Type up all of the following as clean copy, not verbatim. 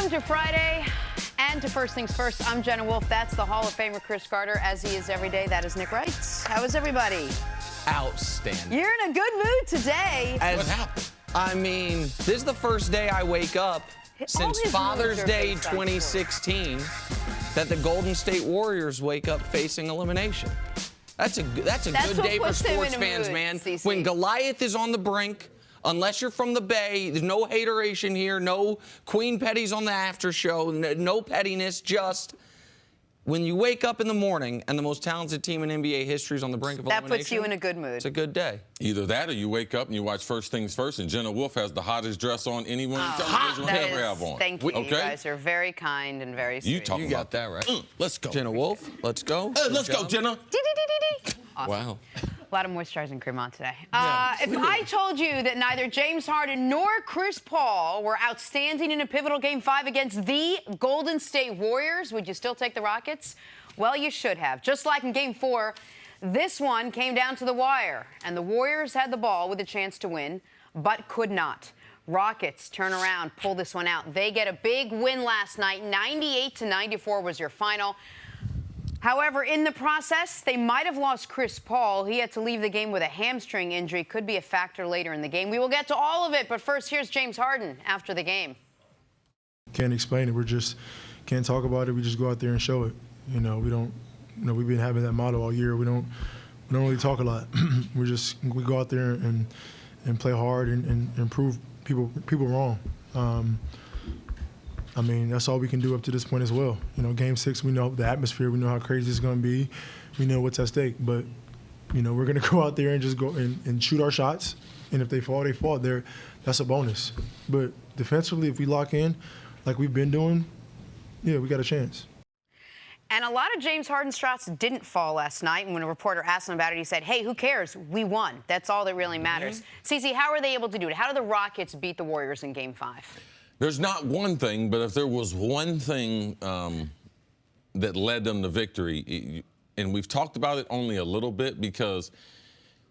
Welcome to Friday and to First Things First. I'm Jenna Wolfe. That's the Hall of Famer Cris Carter, as he is every day. That is Nick Wright. How is everybody? Outstanding. You're in a good mood today. What happened? I mean, this is the first day I wake up since Father's Day 2016 that the Golden State Warriors wake up facing elimination. That's a good day for sports fans, man. CC. When Goliath is on the brink, unless you're from the Bay, there's no hateration here, no Queen Petties on the after show, no pettiness, just when you wake up in the morning and the most talented team in NBA history is on the brink of elimination. That puts you in a good mood. It's a good day. Either that or you wake up and you watch First Things First, and Jenna Wolfe has the hottest dress on anyone in television will ever have on. Thank you. Okay? You guys are very kind and very sweet. You got that right. Let's go. Jenna Wolfe, let's go. Let's go, Jenna. Awesome. Wow. A lot of moisturizing cream on today. If I told you that neither James Harden nor Chris Paul were outstanding in a pivotal Game 5 against the Golden State Warriors, would you still take the Rockets? Well, you should have. Just like in Game 4, this one came down to the wire, and the Warriors had the ball with a chance to win, but could not. Rockets turn around, pull this one out. They get a big win last night. 98-94 was your final. However, in the process, they might have lost Chris Paul. He had to leave the game with a hamstring injury. Could be a factor later in the game. We will get to all of it, but first, here's James Harden after the game. Can't explain it. We're just can't talk about it. We just go out there and show it. You know, we don't. You know, we've been having that motto all year. We don't really talk a lot. We go out there and play hard and prove people wrong. I mean, that's all we can do up to this point as well. You know, Game 6, we know the atmosphere. We know how crazy it's going to be. We know what's at stake. But, you know, we're going to go out there and just go and shoot our shots. And if they fall, they fall. That's a bonus. But defensively, if we lock in like we've been doing, yeah, we got a chance. And a lot of James Harden's shots didn't fall last night. And when a reporter asked him about it, he said, hey, who cares? We won. That's all that really matters. CC, how are they able to do it? How did the Rockets beat the Warriors in Game 5? There's not one thing, but if there was one thing that led them to victory, and we've talked about it only a little bit because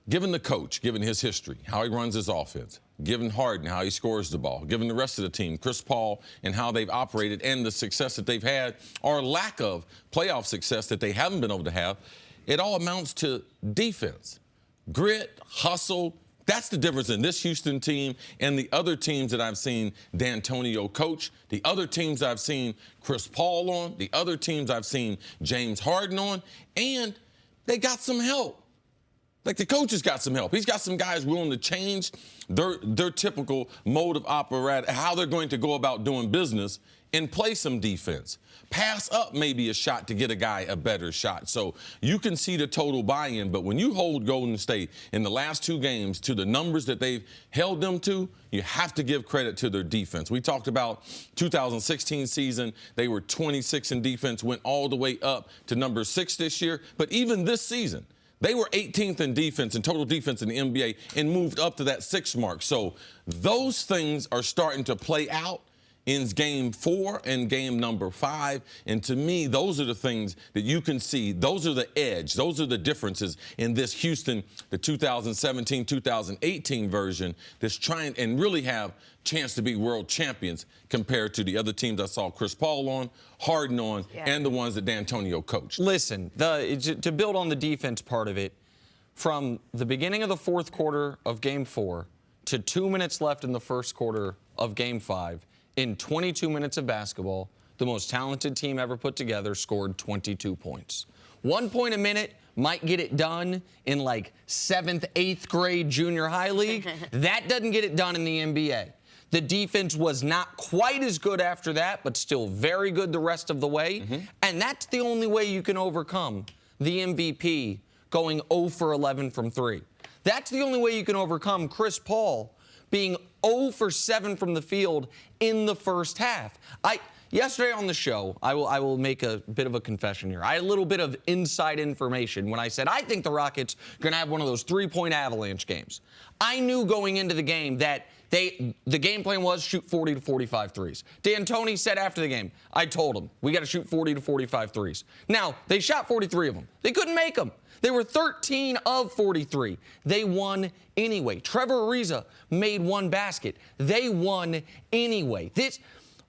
given the coach, given his history, how he runs his offense, given Harden, how he scores the ball, given the rest of the team, Chris Paul, and how they've operated and the success that they've had or lack of playoff success that they haven't been able to have, it all amounts to defense, grit, hustle. That's the difference in this Houston team and the other teams that I've seen D'Antonio coach, the other teams I've seen Chris Paul on, the other teams I've seen James Harden on, and they got some help. Like the coach has got some help. He's got some guys willing to change their typical mode of operate, how they're going to go about doing business and play some defense. Pass up maybe a shot to get a guy a better shot. So you can see the total buy-in, but when you hold Golden State in the last 2 games to the numbers that they've held them to, you have to give credit to their defense. We talked about 2016 season. They were 26 in defense, went all the way up to number 6 this year. But even this season, they were 18th in defense and total defense in the NBA and moved up to that 6 mark. So those things are starting to play out in Game 4 and game number 5. And to me, those are the things that you can see. Those are the edge. Those are the differences in this Houston, the 2017-2018 version that's trying and really have chance to be world champions compared to the other teams I saw Chris Paul on, Harden on, and the ones that D'Antonio coached. Listen, to build on the defense part of it, from the beginning of the 4th quarter of Game 4 to 2 minutes left in the 1st quarter of Game 5, in 22 minutes of basketball, the most talented team ever put together scored 22 points. 1 point a minute might get it done in like 7th, 8th grade junior high league. That doesn't get it done in the NBA. The defense was not quite as good after that, but still very good the rest of the way. And that's the only way you can overcome the MVP going 0 for 11 from 3. That's the only way you can overcome Chris Paul being 0 for 7 from the field in the first half. Yesterday on the show, I will make a bit of a confession here. I had a little bit of inside information when I said I think the Rockets are going to have one of those 3-point avalanche games. I knew going into the game that the game plan was shoot 40 to 45 threes. D'Antoni said after the game, I told him, we got to shoot 40 to 45 threes. Now, they shot 43 of them. They couldn't make them. They were 13 of 43. They won anyway. Trevor Ariza made 1 basket. They won anyway.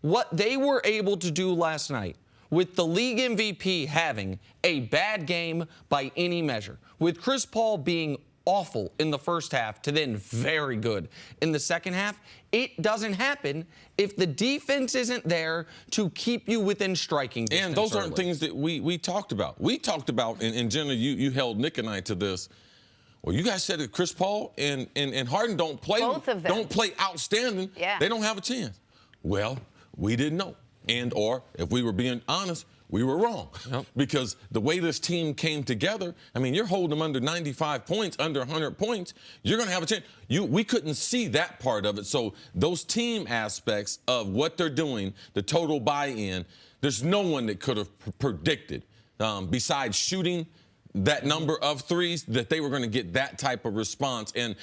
what they were able to do last night with the league MVP having a bad game by any measure, with Chris Paul being awful in the first half to then very good in the second half, it doesn't happen if the defense isn't there to keep you within striking distance. And those aren't things that we talked about. We talked about, and Jenna, you held Nick and I to this. Well, you guys said that Chris Paul and Harden don't play. Both of them. Don't play outstanding. Yeah. They don't have a chance. Well, we didn't know. Or if we were being honest, we were wrong. Yep. Because the way this team came together, I mean, you're holding them under 95 points, under 100 points, you're going to have a chance. We couldn't see that part of it. So those team aspects of what they're doing, the total buy-in, there's no one that could have predicted, besides shooting that number of threes, that they were going to get that type of response. And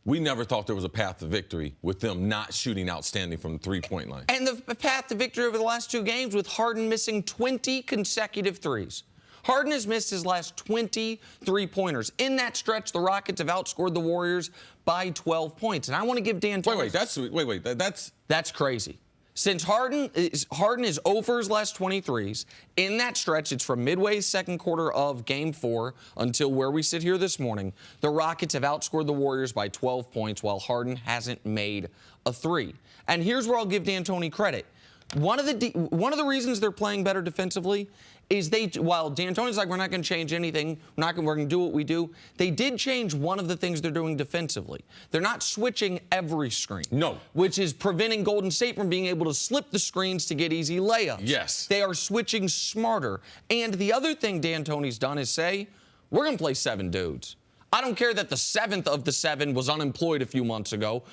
we never thought there was a path to victory with them not shooting outstanding from the three-point line. And the path to victory over the last 2 games with Harden missing 20 consecutive threes. Harden has missed his last 20 three-pointers. In that stretch, the Rockets have outscored the Warriors by 12 points. And I want to give Dan That's That's crazy. Since Harden is over his last 23s, in that stretch, it's from midway second quarter of Game 4 until where we sit here this morning, the Rockets have outscored the Warriors by 12 points while Harden hasn't made a 3. And here's where I'll give D'Antoni credit. One of the reasons they're playing better defensively is while D'Antoni's like, we're not going to change anything, we're going to do what we do, they did change one of the things they're doing defensively. They're not switching every screen. No. Which is preventing Golden State from being able to slip the screens to get easy layups. Yes. They are switching smarter. And the other thing D'Antoni's done is say, we're going to play 7 dudes. I don't care that the 7th of the 7 was unemployed a few months ago.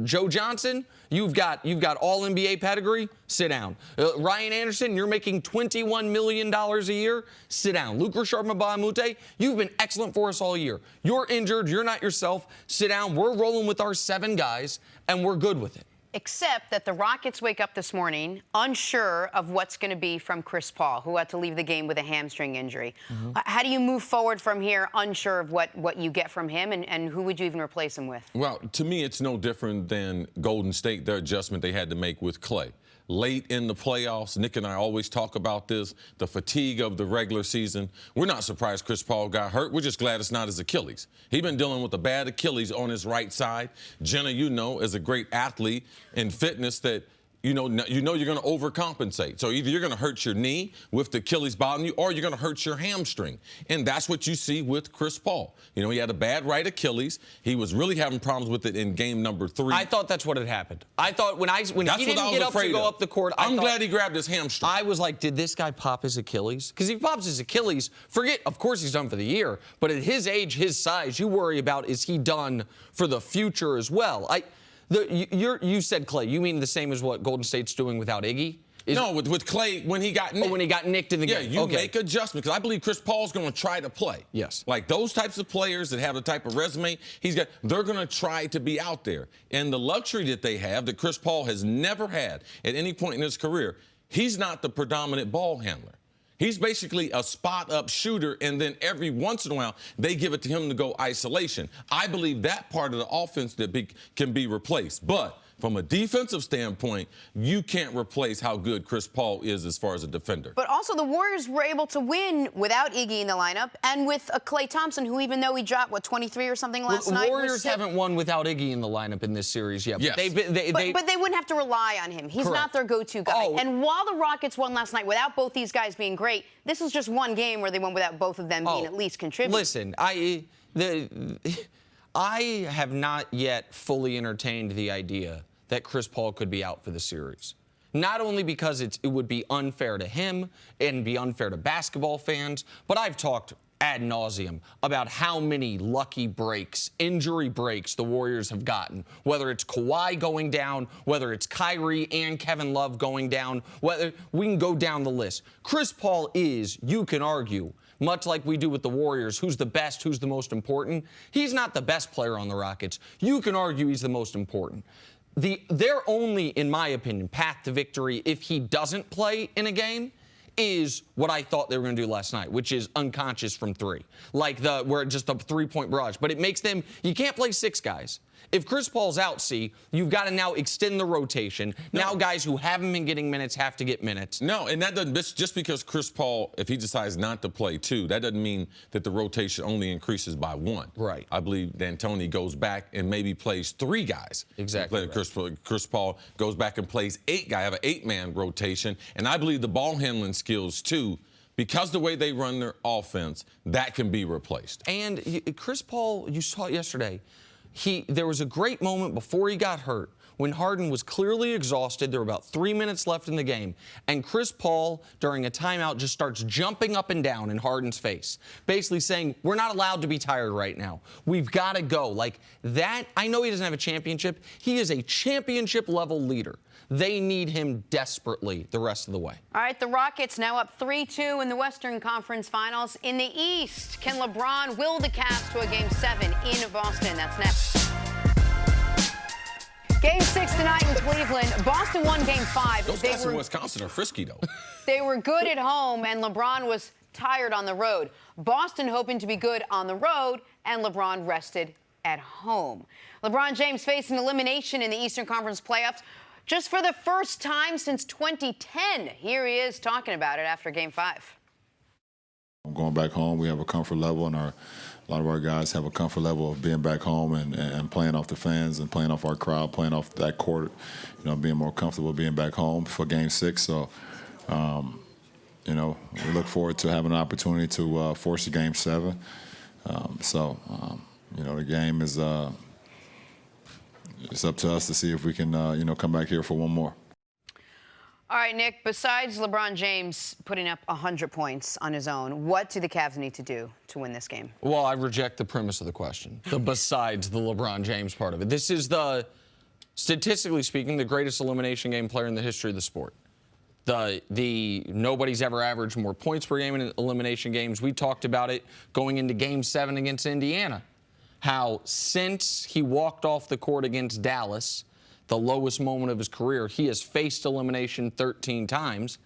Joe Johnson, you've got all NBA pedigree. Sit down. Ryan Anderson, you're making $21 million a year. Sit down. Luke Richard-Mbah-a-Moute, you've been excellent for us all year. You're injured. You're not yourself. Sit down. We're rolling with our 7 guys, and we're good with it. Except that the Rockets wake up this morning unsure of what's going to be from Chris Paul, who had to leave the game with a hamstring injury. How do you move forward from here unsure of what you get from him, and who would you even replace him with? Well, to me, it's no different than Golden State, their adjustment they had to make with Clay. Late in the playoffs, Nick and I always talk about this, the fatigue of the regular season. We're not surprised Chris Paul got hurt. We're just glad it's not his Achilles. He's been dealing with a bad Achilles on his right side. Jenna, is a great athlete in fitness that you know you're going to overcompensate. So either you're going to hurt your knee with the Achilles bothering you, or you're going to hurt your hamstring. And that's what you see with Chris Paul. He had a bad right Achilles. He was really having problems with it in game number 3. I thought that's what had happened. I thought when he didn't get up to go up the court, I'm glad he grabbed his hamstring. I was like, did this guy pop his Achilles? Because if he pops his Achilles, of course he's done for the year. But at his age, his size, you worry about, is he done for the future as well? You said Clay. You mean the same as what Golden State's doing without Iggy? No, with Clay, when he got nicked. Oh, when he got nicked in the game. Yeah, you make adjustments, because I believe Chris Paul's going to try to play. Yes. Like those types of players that have the type of resume they're going to try to be out there. And the luxury that they have that Chris Paul has never had at any point in his career, he's not the predominant ball handler. He's basically a spot-up shooter, and then every once in a while, they give it to him to go isolation. I believe that part of the offense can be replaced. But from a defensive standpoint, you can't replace how good Chris Paul is as far as a defender. But also the Warriors were able to win without Iggy in the lineup and with a Klay Thompson, who, even though he dropped, 23 or something last night? The Warriors haven't won without Iggy in the lineup in this series yet. Yes. But they wouldn't have to rely on him. He's not their go-to guy. Oh. And while the Rockets won last night without both these guys being great, this was just one game where they won without both of them being at least contributing. Listen, I have not yet fully entertained the idea that Chris Paul could be out for the series. Not only because it would be unfair to him and be unfair to basketball fans, but I've talked ad nauseum about how many lucky breaks, injury breaks the Warriors have gotten, whether it's Kawhi going down, whether it's Kyrie and Kevin Love going down, whether we can go down the list. Chris Paul is, you can argue, much like we do with the Warriors, who's the best, who's the most important. He's not the best player on the Rockets. You can argue he's the most important. Their only, in my opinion, path to victory if he doesn't play in a game is what I thought they were going to do last night, which is unconscious from three, like where just a three-point barrage. But it makes them, you can't play six guys. If Chris Paul's out, you've got to now extend the rotation. No. Now guys who haven't been getting minutes have to get minutes. No, and that doesn't, just because Chris Paul, if he decides not to play two, that doesn't mean that the rotation only increases by one. Right. I believe D'Antoni goes back and maybe plays three guys. Exactly. Right. Chris Paul goes back and plays eight guys, have an eight-man rotation. And I believe the ball handling skills, too, because the way they run their offense, that can be replaced. And Chris Paul, you saw it yesterday. There was a great moment before he got hurt when Harden was clearly exhausted. There were about 3 minutes left in the game. And Chris Paul, during a timeout, just starts jumping up and down in Harden's face, basically saying, we're not allowed to be tired right now. We've got to go. Like that, I know he doesn't have a championship. He is a championship-level leader. They need him desperately the rest of the way. All right, the Rockets now up 3-2 in the Western Conference Finals. In the East, can LeBron will the Cavs to a Game 7 in Boston? That's next. Game 6 tonight in Cleveland. Boston won Game 5. Those guys in Wisconsin are frisky, though. They were good at home, and LeBron was tired on the road. Boston hoping to be good on the road, and LeBron rested at home. LeBron James facing elimination in the Eastern Conference playoffs just for the first time since 2010. Here he is talking about it after Game 5. I'm going back home. We have a comfort level, and a lot of our guys have a comfort level of being back home and playing off the fans and playing off our crowd, playing off that court, being more comfortable being back home for Game 6. So, we look forward to having an opportunity to force a Game 7. The game is it's up to us to see if we can, come back here for one more. All right, Nick, besides LeBron James putting up 100 points on his own, what do the Cavs need to do to win this game? Well, I reject the premise of the question, besides the LeBron James part of it. This is statistically speaking, the greatest elimination game player in the history of the sport. Nobody's ever averaged more points per game in elimination games. We talked about it going into Game 7 against Indiana, how since he walked off the court against Dallas, the lowest moment of his career, he has faced elimination 13 times.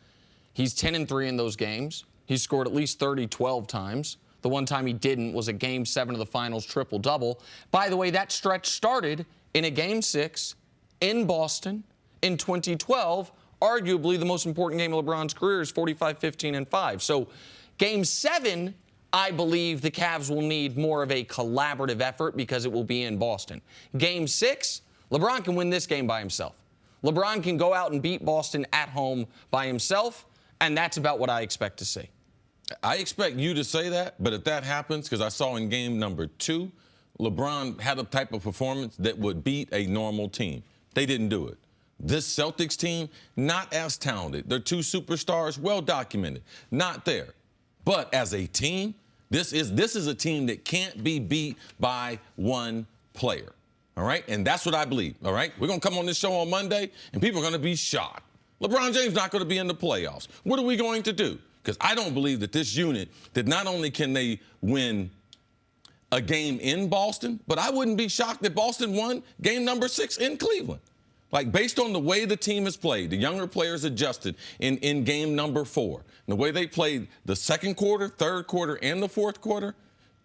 He's 10-3 in those games. He's scored at least 12 times. The one time he didn't was a Game 7 of the finals triple-double. By the way, that stretch started in a Game 6 in Boston in 2012. Arguably the most important game of LeBron's career is 45-15-5. So Game 7, I believe the Cavs will need more of a collaborative effort because it will be in Boston. Game 6, LeBron can win this game by himself. LeBron can go out and beat Boston at home by himself, and that's about what I expect to see. I expect you to say that, but if that happens, because I saw in game number 2, LeBron had a type of performance that would beat a normal team. They didn't do it. This Celtics team, not as talented. They're two superstars, well documented, not there. But as a team, this is a team that can't be beat by one player. All right? And that's what I believe. All right? We're going to come on this show on Monday, and people are going to be shocked. LeBron James not going to be in the playoffs. What are we going to do? Because I don't believe that this unit, that not only can they win a game in Boston, but I wouldn't be shocked if Boston won game number 6 in Cleveland. Like, based on the way the team has played, the younger players adjusted in game number 4, and the way they played the second quarter, third quarter, and the fourth quarter,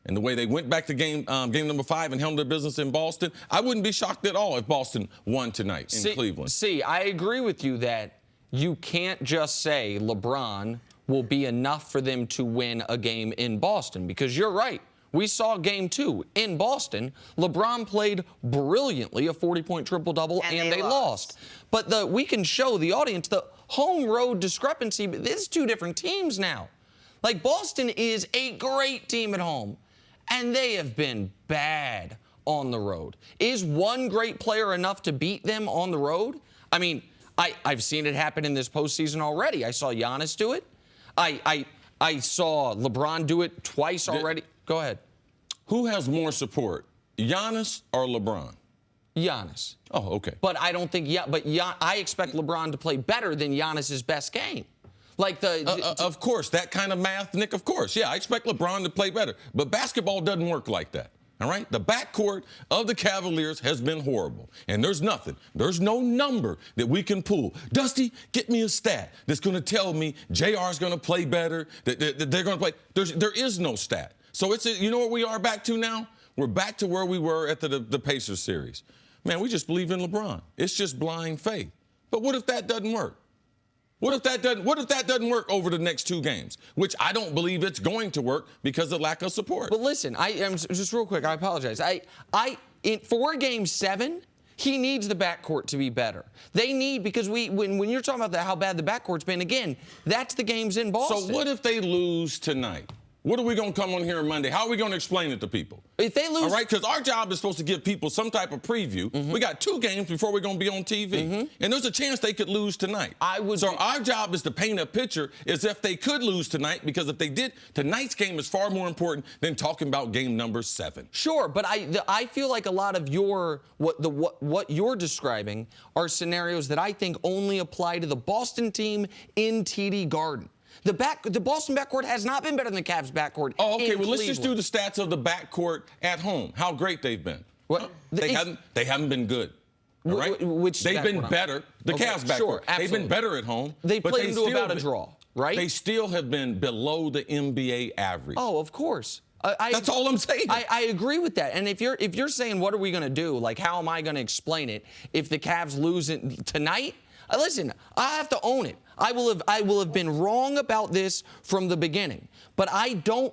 and the way they went back to game number 5 and handled their business in Boston, I wouldn't be shocked at all if Boston won tonight in Cleveland. I agree with you that you can't just say LeBron will be enough for them to win a game in Boston, because you're right. We saw game 2 in Boston. LeBron played brilliantly, a 40-point triple-double, and they lost. But we can show the audience the home-road discrepancy. But this is two different teams now. Like, Boston is a great team at home, and they have been bad on the road. Is one great player enough to beat them on the road? I mean, I've seen it happen in this postseason already. I saw Giannis do it. I saw LeBron do it twice already. Go ahead. Who has more support, Giannis or LeBron? Giannis. Oh, okay. But I don't think, I expect LeBron to play better than Giannis's best game. Like of course, that kind of math, Nick, of course. Yeah, I expect LeBron to play better. But basketball doesn't work like that. All right? The backcourt of the Cavaliers has been horrible. And there's no number that we can pull. Dusty, get me a stat that's going to tell me JR's going to play better, that they're going to play. There is no stat. So you know what we are back to now? We're back to where we were at the Pacers series. Man, we just believe in LeBron. It's just blind faith. But what if that doesn't work? What if that doesn't work over the next 2 games, which I don't believe it's going to work because of lack of support. But listen, I am just real quick. I apologize. For Game 7, he needs the backcourt to be better. They need, because when you're talking about how bad the backcourt's been, again, that's the games in Boston. So what if they lose tonight? What are we going to come on here on Monday? How are we going to explain it to people? If they lose... All right, because our job is supposed to give people some type of preview. We got 2 games before we're going to be on TV. And there's a chance they could lose tonight. So our job is to paint a picture as if they could lose tonight, because if they did, tonight's game is far more important than talking about game number 7. Sure, but I feel like a lot of what you're describing are scenarios that I think only apply to the Boston team in TD Garden. The Boston backcourt has not been better than the Cavs backcourt. Oh, okay. In well, let's Cleveland. just do the stats of the backcourt at home. How great they've been. They haven't been good. All right? They've been better. The Cavs backcourt. Sure, they've been better at home. They played into about a draw, right? They still have been below the NBA average. Oh, of course. That's all I'm saying. I agree with that. And if you're saying what are we going to do, like how am I going to explain it if the Cavs lose it tonight? Listen, I have to own it. I will have been wrong about this from the beginning. But I do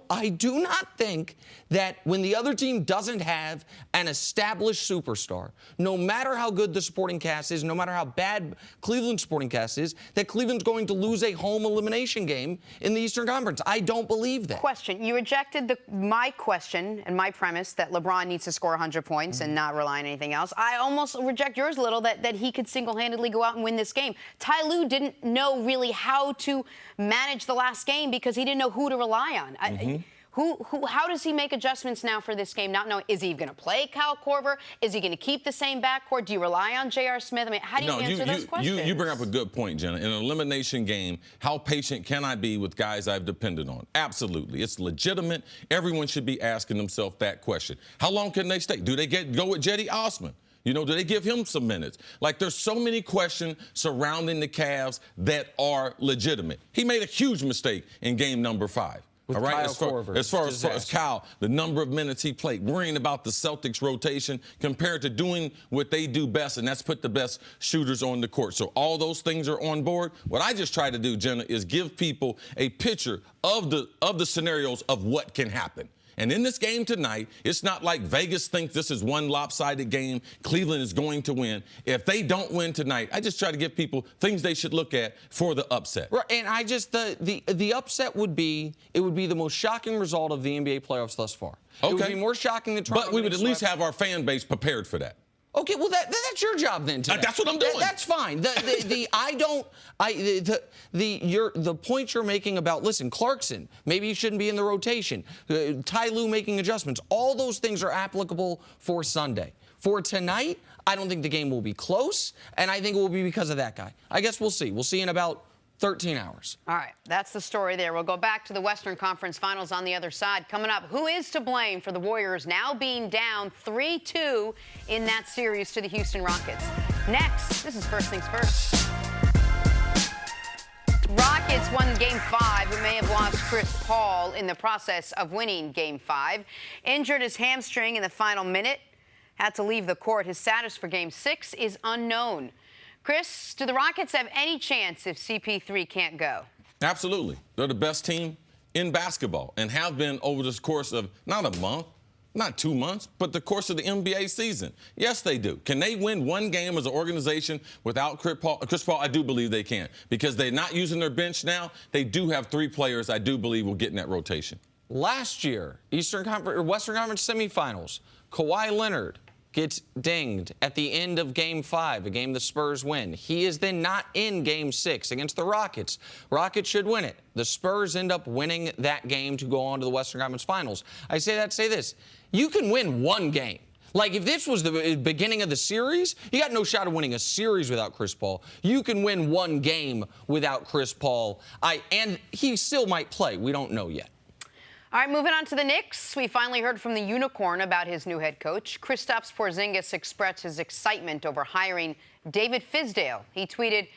not think that when the other team doesn't have an established superstar, no matter how good the supporting cast is, no matter how bad Cleveland's supporting cast is, that Cleveland's going to lose a home elimination game in the Eastern Conference. I don't believe that. Question. You rejected my question and my premise that LeBron needs to score 100 points and not rely on anything else. I almost reject yours a little, that he could single-handedly go out and win this game. Ty Lue didn't know really how to manage the last game because he didn't know who to rely on. How does he make adjustments now for this game, not knowing, is he going to play Kyle Korver? Is he going to keep the same backcourt? Do you rely on J.R. Smith? I mean, how do you answer those questions? You bring up a good point, Jenna. In an elimination game, how patient can I be with guys I've depended on? Absolutely. It's legitimate. Everyone should be asking themselves that question. How long can they stay? Do they go with Jetty Osman? You know, do they give him some minutes? Like, there's so many questions surrounding the Cavs that are legitimate. He made a huge mistake in game number 5. All right, as far as Kyle, the number of minutes he played, worrying about the Celtics rotation compared to doing what they do best, and that's put the best shooters on the court. So all those things are on board. What I just try to do, Jenna, is give people a picture of the scenarios of what can happen. And in this game tonight, it's not like Vegas thinks this is one lopsided game. Cleveland is going to win. If they don't win tonight, I just try to give people things they should look at for the upset. Right, and I just the upset would be the most shocking result of the NBA playoffs thus far. Okay. It would be more shocking than Toronto. But we would at least have our fan base prepared for that. Okay, well that's your job then. Today. That's what I'm doing. That's fine. The point you're making about, listen, Clarkson, maybe he shouldn't be in the rotation. Ty Lue making adjustments. All those things are applicable for Sunday. For tonight, I don't think the game will be close, and I think it will be because of that guy. I guess we'll see. We'll see in about 13 hours. All right, that's the story there. We'll go back to the Western Conference Finals on the other side. Coming up, who is to blame for the Warriors now being down 3-2 in that series to the Houston Rockets? Next, this is First Things First. Rockets won Game 5, but may have lost Chris Paul in the process of winning Game 5. Injured his hamstring in the final minute, had to leave the court. His status for Game 6 is unknown. Cris, do the Rockets have any chance if CP3 can't go? Absolutely. They're the best team in basketball and have been over this course of not a month, not 2 months, but the course of the NBA season. Yes, they do. Can they win one game as an organization without Chris Paul? I do believe they can. Because they're not using their bench now, they do have 3 players I do believe will get in that rotation. Last year, Western Conference semifinals, Kawhi Leonard gets dinged at the end of Game 5, a game the Spurs win. He is then not in Game 6 against the Rockets. Rockets should win it. The Spurs end up winning that game to go on to the Western Conference Finals. I say that to say this. You can win one game. Like, if this was the beginning of the series, you got no shot of winning a series without Chris Paul. You can win one game without Chris Paul. And he still might play. We don't know yet. All right, moving on to the Knicks. We finally heard from the Unicorn about his new head coach. Kristaps Porzingis expressed his excitement over hiring David Fizdale. He tweeted,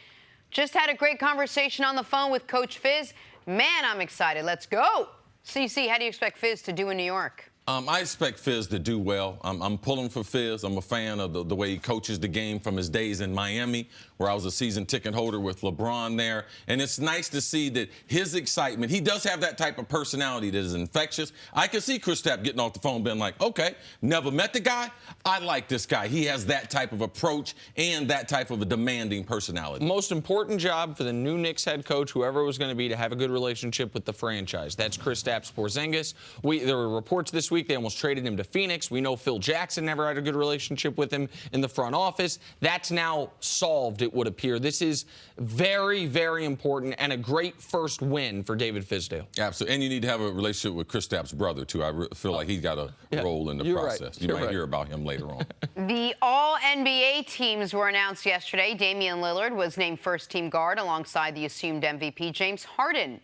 "Just had a great conversation on the phone with Coach Fizz. Man, I'm excited. Let's go." CC, how do you expect Fizz to do in New York? I expect Fizz to do well. I'm pulling for Fizz. I'm a fan of the way he coaches the game from his days in Miami, where I was a season ticket holder with LeBron there. And it's nice to see that his excitement, he does have that type of personality that is infectious. I can see Kristaps getting off the phone being like, okay, never met the guy. I like this guy. He has that type of approach and that type of a demanding personality. Most important job for the new Knicks head coach, whoever it was going to be, to have a good relationship with the franchise. That's Kristaps Porzingis. There were reports this week they almost traded him to Phoenix. We know Phil Jackson never had a good relationship with him in the front office. That's now solved, it would appear. This is very, very important and a great first win for David Fizdale. Absolutely. And you need to have a relationship with Kristaps' brother, too. I feel like he's got a role in the process. Right. You might hear about him later on. The All-NBA teams were announced yesterday. Damian Lillard was named first-team guard alongside the assumed MVP, James Harden.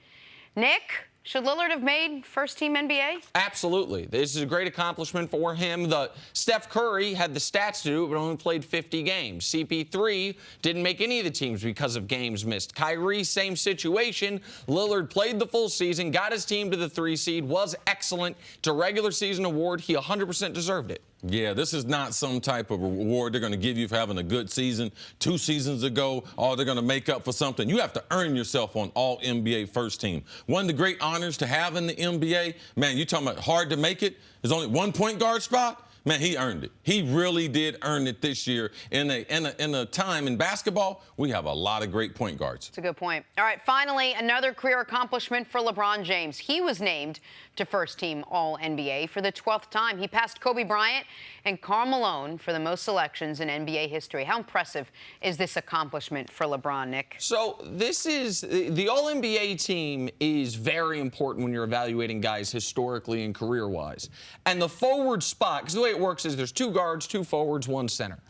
Nick, should Lillard have made first-team NBA? Absolutely. This is a great accomplishment for him. Steph Curry had the stats to do it, but only played 50 games. CP3 didn't make any of the teams because of games missed. Kyrie, same situation. Lillard played the full season, got his team to the 3 seed, was excellent. It's a regular season award. He 100% deserved it. Yeah, this is not some type of reward they're going to give you for having a good season 2 seasons ago, or they're going to make up for something. You have to earn yourself on All-NBA first team. One of the great honors to have in the NBA, man, you're talking about hard to make it. There's only one point guard spot. Man, he earned it. He really did earn it this year. In a time in basketball, we have a lot of great point guards. That's a good point. All right, finally, another career accomplishment for LeBron James. He was named to first-team All-NBA for the 12th time. He passed Kobe Bryant and Karl Malone for the most selections in NBA history. How impressive is this accomplishment for LeBron, Nick? So this is the All-NBA team is very important when you're evaluating guys historically and career-wise. And the forward spot, because the way it works is there's 2 guards, 2 forwards, 1 center.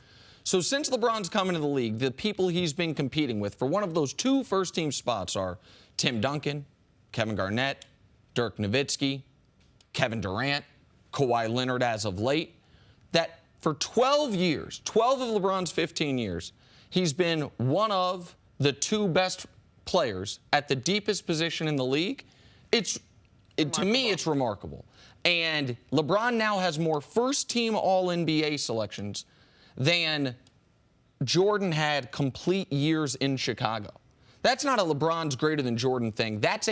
So since LeBron's come into the league, the people he's been competing with for one of those 2 first-team spots are Tim Duncan, Kevin Garnett, Dirk Nowitzki, Kevin Durant, Kawhi Leonard as of late. That for 12 years, 12 of LeBron's 15 years, he's been one of the 2 best players at the deepest position in the league. To me, it's remarkable. And LeBron now has more first-team All-NBA selections than Jordan had complete years in Chicago. That's not a LeBron's greater than Jordan thing. That's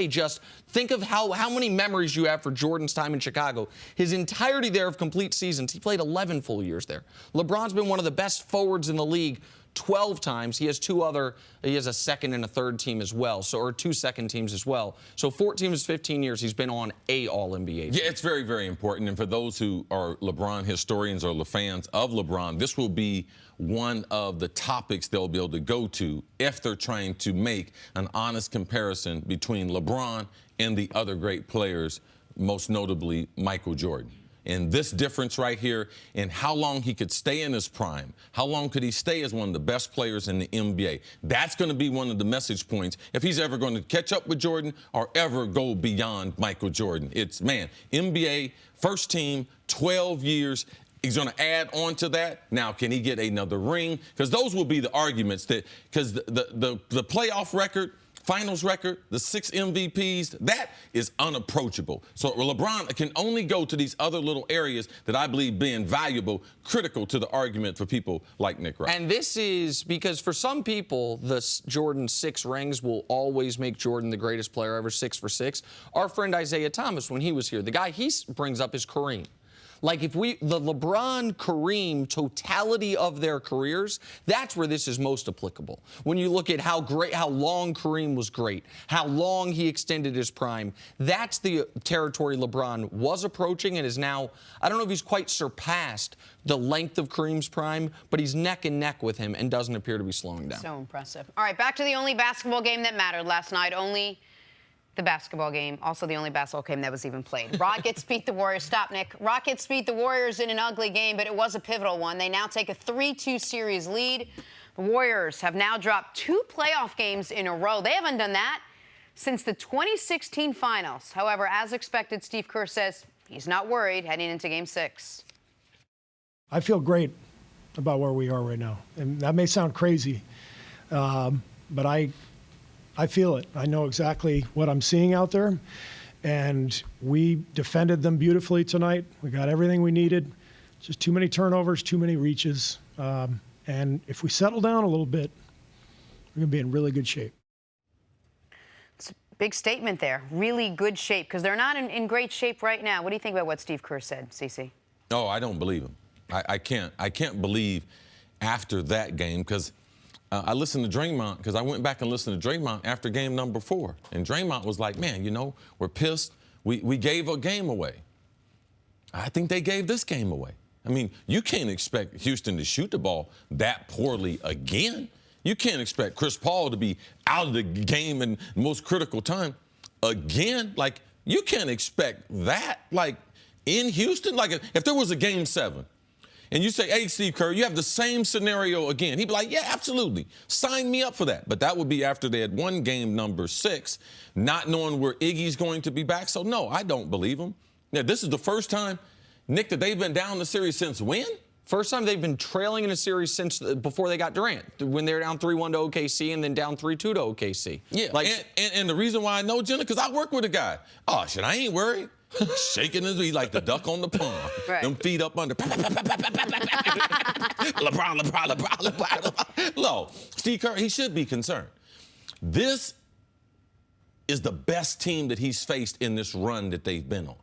think of how many memories you have for Jordan's time in Chicago. His entirety there of complete seasons, he played 11 full years there. LeBron's been one of the best forwards in the league 12 times. He has he has a second and a third team as well, or 2 second teams as well. So 14 of his 15 years, he's been on a All-NBA team. Yeah, it's very, very important. And for those who are LeBron historians or fans of LeBron, this will be one of the topics they'll be able to go to if they're trying to make an honest comparison between LeBron and the other great players, most notably Michael Jordan. And this difference right here in how long he could stay in his prime, how long could he stay as one of the best players in the NBA, that's going to be one of the message points if he's ever going to catch up with Jordan or ever go beyond Michael Jordan. It's, man, NBA, first team, 12 years. He's going to add on to that. Now, can he get another ring? Because those will be the arguments because the playoff record, finals record, the 6 MVPs, that is unapproachable. So LeBron can only go to these other little areas that I believe being valuable, critical to the argument for people like Nick Wright. And this is because for some people, the Jordan 6 rings will always make Jordan the greatest player ever, 6 for 6. Our friend Isaiah Thomas, when he was here, the guy he brings up is Kareem. Like the LeBron-Kareem totality of their careers, that's where this is most applicable. When you look at how long Kareem was great, how long he extended his prime, that's the territory LeBron was approaching and is now, I don't know if he's quite surpassed the length of Kareem's prime, but he's neck and neck with him and doesn't appear to be slowing down. So impressive. All right, back to the only basketball game that mattered last night. Only the basketball game, also the only basketball game that was even played. Rockets beat the Warriors. Stop, Nick. Rockets beat the Warriors in an ugly game, but it was a pivotal one. They now take a 3-2 series lead. The Warriors have now dropped 2 playoff games in a row. They haven't done that since the 2016 finals. However, as expected, Steve Kerr says he's not worried heading into Game 6. I feel great about where we are right now. And that may sound crazy, but I feel it. I know exactly what I'm seeing out there. And we defended them beautifully tonight. We got everything we needed. Just too many turnovers, too many reaches. And if we settle down a little bit, we're going to be in really good shape. It's a big statement there. Really good shape, because they're not in great shape right now. What do you think about what Steve Kerr said, CC? Oh, I don't believe him. I can't believe after that game, because I listened to Draymond, because I went back and listened to Draymond after game number 4. And Draymond was like, man, you know, we're pissed. We gave a game away. I think they gave this game away. I mean, you can't expect Houston to shoot the ball that poorly again. You can't expect Chris Paul to be out of the game in the most critical time again. Like, you can't expect that, like, in Houston. Like, if there was a Game 7, and you say, hey, Steve Kerr, you have the same scenario again. He'd be like, yeah, absolutely. Sign me up for that. But that would be after they had won game number 6, not knowing where Iggy's going to be back. So, no, I don't believe him. Now, this is the first time, Nick, that they've been down the series since when? First time they've been trailing in a series since before they got Durant, when they were down 3-1 to OKC and then down 3-2 to OKC. Yeah, like, and the reason why I know, Jenna, because I work with a guy. Oh, shit, I ain't worried. Shaking his, he's like the duck on the pond. Right. Them feet up under. LeBron. No, Steve Kerr, he should be concerned. This is the best team that he's faced in this run that they've been on.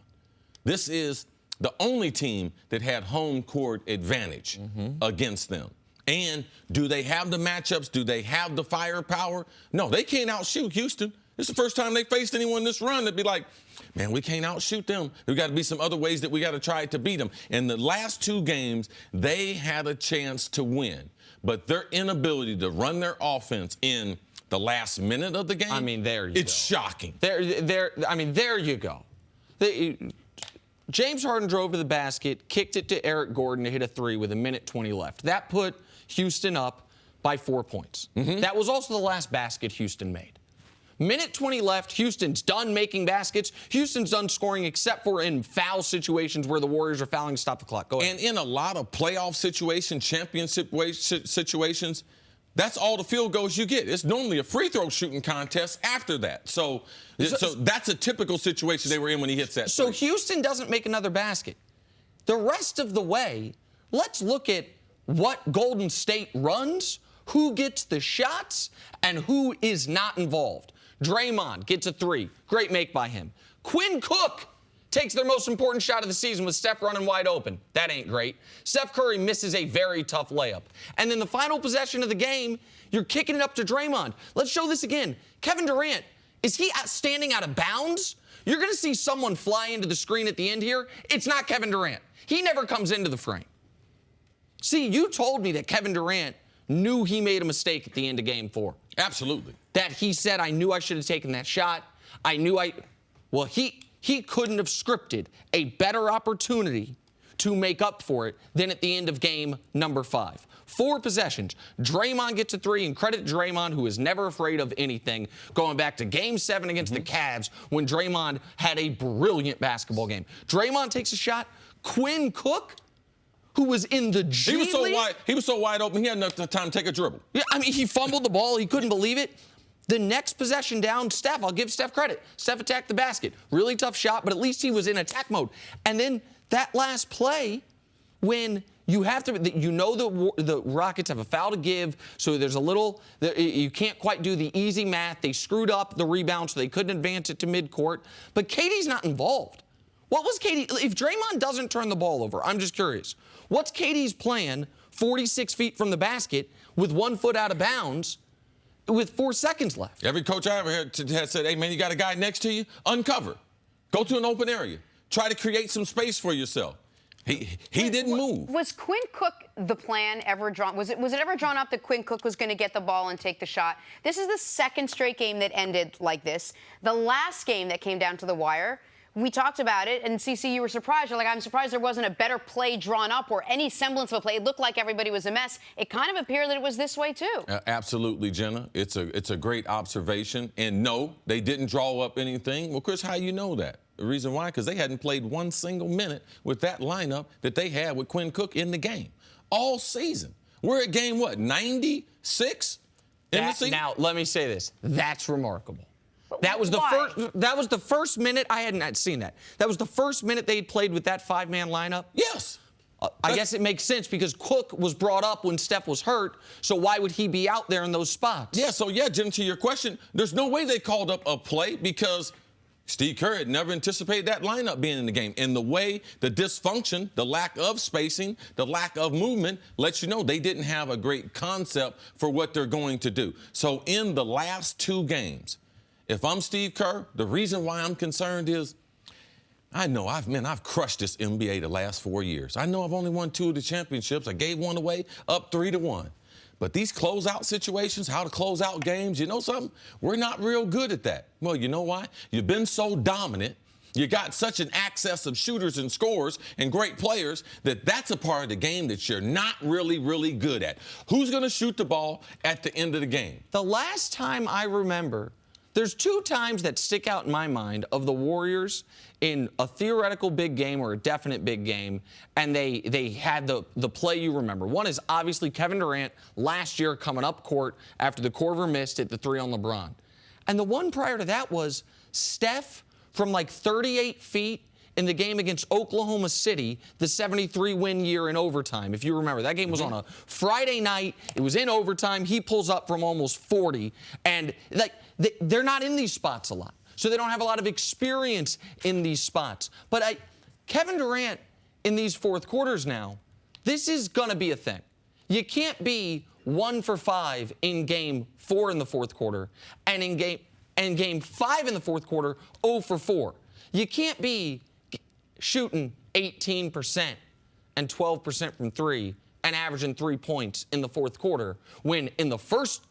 This is the only team that had home court advantage against them. And do they have the matchups? Do they have the firepower? No, they can't outshoot Houston. This is the first time they faced anyone in this run that'd be like, man, we can't outshoot them. There's got to be some other ways that we got to try to beat them. In the last 2 games, they had a chance to win. But their inability to run their offense in the last minute of the game, I mean, there you go. It's shocking. There you go. James Harden drove to the basket, kicked it to Eric Gordon to hit a 3 with 1:20 left. That put Houston up by 4 points. That was also the last basket Houston made. 1:20 left. Houston's done making baskets. Houston's done scoring, except for in foul situations where the Warriors are fouling to stop the clock. Go ahead. And in a lot of playoff situations, championship situations, that's all the field goals you get. It's normally a free throw shooting contest after that. So that's a typical situation they were in when he hits that. So 3. Houston doesn't make another basket. The rest of the way, let's look at what Golden State runs, who gets the shots, and who is not involved. Draymond gets a 3. Great make by him. Quinn Cook takes their most important shot of the season with Steph running wide open. That ain't great. Steph Curry misses a very tough layup. And then the final possession of the game, you're kicking it up to Draymond. Let's show this again. Kevin Durant, is he standing out of bounds? You're going to see someone fly into the screen at the end here. It's not Kevin Durant. He never comes into the frame. See, you told me that Kevin Durant knew he made a mistake at the end of Game 4. Absolutely. That he said, I knew I should have taken that shot. Well, he couldn't have scripted a better opportunity to make up for it than at the end of game number 5. 4 possessions. Draymond gets a 3, and credit Draymond, who is never afraid of anything, going back to Game 7 against the Cavs when Draymond had a brilliant basketball game. Draymond takes a shot. Quinn Cook, who was in the G League. He was so wide open, he had enough time to take a dribble. Yeah, I mean, he fumbled the ball. He couldn't believe it. The next possession down, Steph, I'll give Steph credit. Steph attacked the basket. Really tough shot, but at least he was in attack mode. And then that last play, when you have to, you know the Rockets have a foul to give, so there's a little, you can't quite do the easy math. They screwed up the rebound, so they couldn't advance it to midcourt. But KD's not involved. What was KD, if Draymond doesn't turn the ball over, I'm just curious, what's KD's plan 46 feet from the basket with 1 foot out of bounds with 4 seconds left? Every coach I ever had said, hey, man, you got a guy next to you? Uncover. Go to an open area. Try to create some space for yourself. He didn't move. Was Quinn Cook the plan ever drawn? Was it ever drawn up that Quinn Cook was going to get the ball and take the shot? This is the 2nd straight game that ended like this. The last game that came down to the wire we talked about it, and CC, you were surprised. You're like, I'm surprised there wasn't a better play drawn up or any semblance of a play. It looked like everybody was a mess. It kind of appeared that it was this way, too. Absolutely, Jenna. It's a great observation. And no, they didn't draw up anything. Well, Cris, how you know that? The reason why? Because they hadn't played one single minute with that lineup that they had with Quinn Cook in the game all season. We're at game, what, 96 in the season? Now, let me say this. That's remarkable. That was the first minute. I hadn't seen that. That was the first minute they had played with that 5-man lineup. Yes. I guess it makes sense because Cook was brought up when Steph was hurt, so why would he be out there in those spots? Yeah, so yeah, Jim, to your question, there's no way they called up a play because Steve Kerr had never anticipated that lineup being in the game. And the way the dysfunction, the lack of spacing, the lack of movement lets you know they didn't have a great concept for what they're going to do. So in the last 2 games, if I'm Steve Kerr, the reason why I'm concerned is I know I've crushed this NBA the last 4 years. I know I've only won 2 of the championships. I gave one away, up 3-1. But these closeout situations, how to close out games, you know something? We're not real good at that. Well, you know why? You've been so dominant. You got such an access of shooters and scorers and great players that's a part of the game that you're not really, really good at. Who's going to shoot the ball at the end of the game? The last time I remember, there's 2 times that stick out in my mind of the Warriors in a theoretical big game or a definite big game, and they had the play you remember. One is obviously Kevin Durant last year coming up court after the Korver missed at the 3 on LeBron. And the one prior to that was Steph from like 38 feet in the game against Oklahoma City, the 73-win year in overtime, if you remember. That game was on a Friday night. It was in overtime. He pulls up from almost 40. And they're not in these spots a lot, so they don't have a lot of experience in these spots. But Kevin Durant in these fourth quarters now, this is going to be a thing. You can't be 1 for 5 in Game 4 in the fourth quarter, and in Game 5 in the fourth quarter, 0 for 4. You can't be shooting 18% and 12% from 3 and averaging 3 points in the fourth quarter when in the first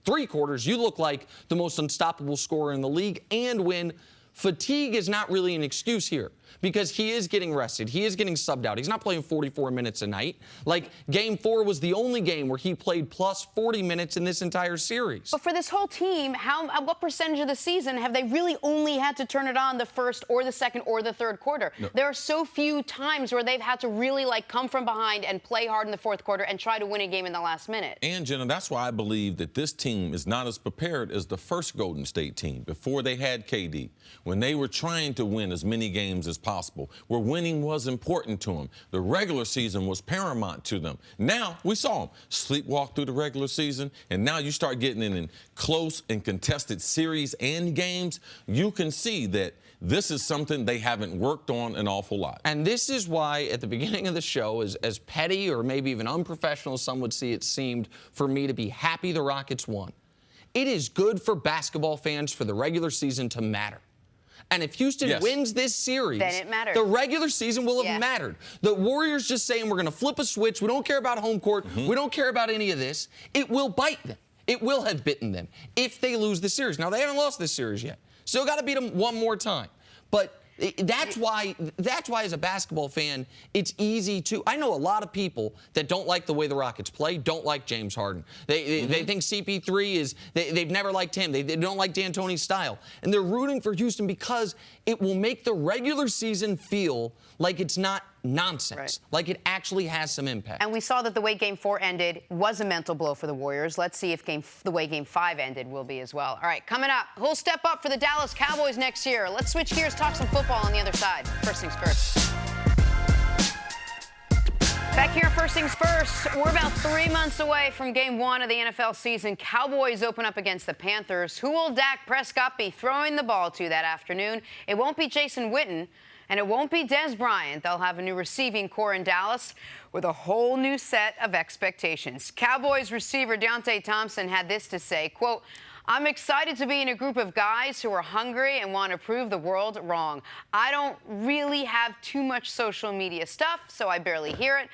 3 quarters you look like the most unstoppable scorer in the league, and when fatigue is not really an excuse here because he is getting rested. He is getting subbed out. He's not playing 44 minutes a night. Like, Game 4 was the only game where he played plus 40 minutes in this entire series. But for this whole team, what percentage of the season have they really only had to turn it on the first or the second or the third quarter? No. There are so few times where they've had to really, come from behind and play hard in the fourth quarter and try to win a game in the last minute. And, Jenna, that's why I believe that this team is not as prepared as the first Golden State team before they had KD, when they were trying to win as many games as possible, where winning was important to them. The regular season was paramount to them. Now, we saw them sleepwalk through the regular season, and now you start getting in close and contested series and games. You can see that this is something they haven't worked on an awful lot. And this is why, at the beginning of the show, as petty or maybe even unprofessional as some would see it seemed, for me to be happy the Rockets won. It is good for basketball fans for the regular season to matter. And if Houston wins this series, then it matters. The regular season will have mattered. The Warriors just saying we're going to flip a switch. We don't care about home court. We don't care about any of this. It will bite them. It will have bitten them if they lose the series. Now, they haven't lost this series yet. Still got to beat them one more time. But that's why as a basketball fan, it's easy to. I know a lot of people that don't like the way the Rockets play, don't like James Harden. They think CP3 is. They've never liked him. They don't like D'Antoni's style, and they're rooting for Houston because it will make the regular season feel like it's not nonsense, like it actually has some impact. And we saw that the way Game 4 ended was a mental blow for the Warriors. Let's see if the way Game 5 ended will be as well. All right, coming up, who'll step up for the Dallas Cowboys next year? Let's switch gears, talk some football on the other side. First things first. Back here, first things first, we're about 3 months away from Game 1 of the NFL season. Cowboys open up against the Panthers. Who will Dak Prescott be throwing the ball to that afternoon? It won't be Jason Witten. And it won't be Des Bryant. They'll have a new receiving core in Dallas with a whole new set of expectations. Cowboys receiver Deontay Thompson had this to say, quote, "I'm excited to be in a group of guys who are hungry and want to prove the world wrong. I don't really have too much social media stuff, so I barely hear it.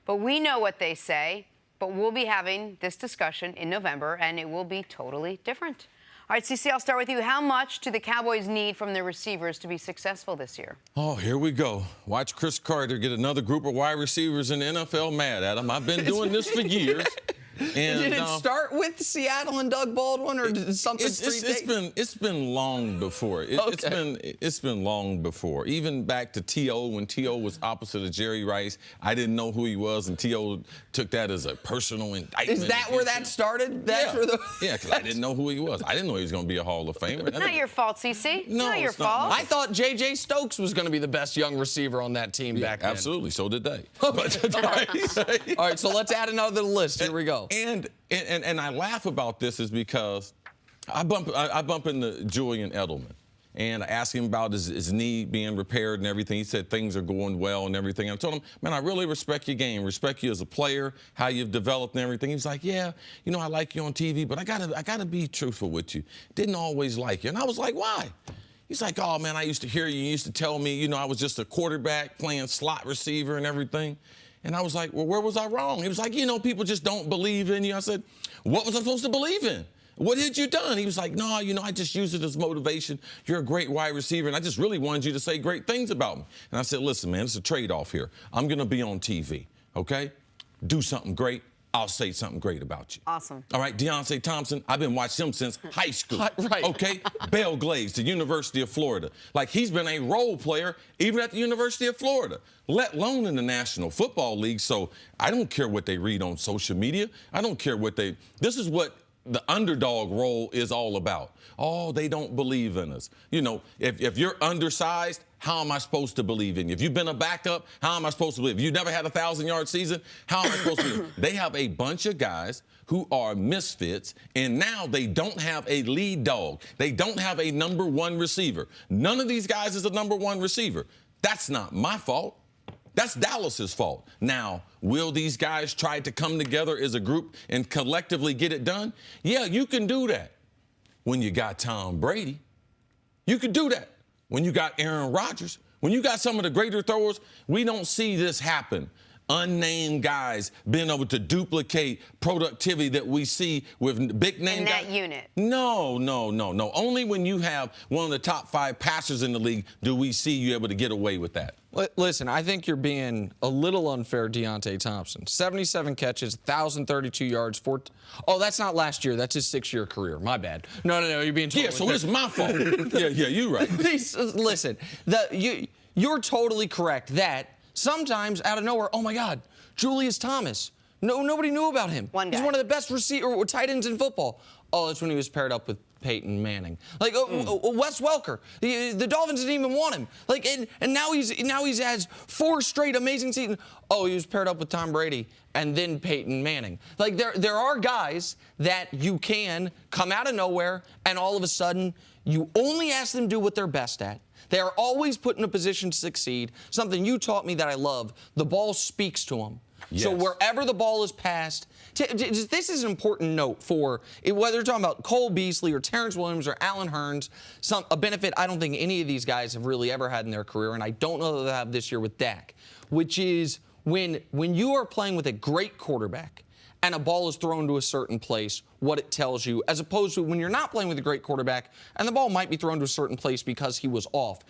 But we know what they say. But we'll be having this discussion in November, and it will be totally different." All right, CC, I'll start with you. How much do the Cowboys need from their receivers to be successful this year? Oh, here we go. Watch Cris Carter get another group of wide receivers in the NFL mad at him. I've been doing this for years. And, did it start with Seattle and Doug Baldwin, or did something predate? It's been long before. It's been long before. Even back to T.O. when T.O. was opposite of Jerry Rice. I didn't know who he was, and T.O. took that as a personal indictment. Is that where that started? That's where because I didn't know who he was. I didn't know he was going to be a Hall of Famer. Not your fault, CC. No, not your fault. I thought J.J. Stokes was going to be the best young receiver on that team back then. Absolutely, so did they. All right, so let's add another to the list. Here we go. And I laugh about this is because I bump into Julian Edelman, and I asked him about his knee being repaired and everything. He said things are going well and everything. I told him, man, I really respect your game, respect you as a player, how you've developed and everything. He was like, yeah, you know, I like you on TV, but I gotta be truthful with you. Didn't always like you. And I was like, why? He's like, oh, man, I used to hear you. You used to tell me, you know, I was just a quarterback playing slot receiver and everything. And I was like, well, where was I wrong? He was like, you know, people just don't believe in you. I said, what was I supposed to believe in? What had you done? He was like, no, you know, I just use it as motivation. You're a great wide receiver, and I just really wanted you to say great things about me. And I said, listen, man, it's a trade-off here. I'm going to be on TV, okay? Do something great. I'll say something great about you. Awesome. All right, Deontay Thompson, I've been watching him since high school. Right. Okay? Bell Glaze, the University of Florida. Like, he's been a role player even at the University of Florida, let alone in the National Football League. So I don't care what they read on social media. I don't care what they... This is what the underdog role is all about. Oh, they don't believe in us. You know, if you're undersized, how am I supposed to believe in you? If you've been a backup, how am I supposed to believe? If you've never had a 1,000-yard season, how am I supposed to believe? They have a bunch of guys who are misfits, and now they don't have a lead dog. They don't have a number one receiver. None of these guys is a number one receiver. That's not my fault. That's Dallas's fault. Now, will these guys try to come together as a group and collectively get it done? Yeah, you can do that when you got Tom Brady. You can do that when you got Aaron Rodgers. When you got some of the greater throwers, we don't see this happen. Unnamed guys being able to duplicate productivity that we see with big name guys. In that unit. No. Only when you have one of the top 5 passers in the league do we see you able to get away with that. Listen, I think you're being a little unfair, Deontay Thompson. 77 catches, 1,032 yards. Oh, that's not last year. That's his 6-year career. My bad. No, you're being totally so it's my fault. yeah, you're right. Listen, you're totally correct that sometimes out of nowhere, oh, my God, Julius Thomas. Nobody knew about him. He's one of the best tight ends in football. Oh, that's when he was paired up with Peyton Manning. Like Wes Welker, the Dolphins didn't even want him. Like and now he has 4 straight amazing seasons. Oh, he was paired up with Tom Brady and then Peyton Manning. Like there are guys that you can come out of nowhere and all of a sudden you only ask them to do what they're best at. They are always put in a position to succeed. Something you taught me that I love. The ball speaks to them. Yes. So wherever the ball is passed, this is an important note for whether you're talking about Cole Beasley or Terrence Williams or Allen Hurns, a benefit I don't think any of these guys have really ever had in their career, and I don't know that they'll have this year with Dak, which is when you are playing with a great quarterback and a ball is thrown to a certain place, what it tells you, as opposed to when you're not playing with a great quarterback and the ball might be thrown to a certain place because he was off.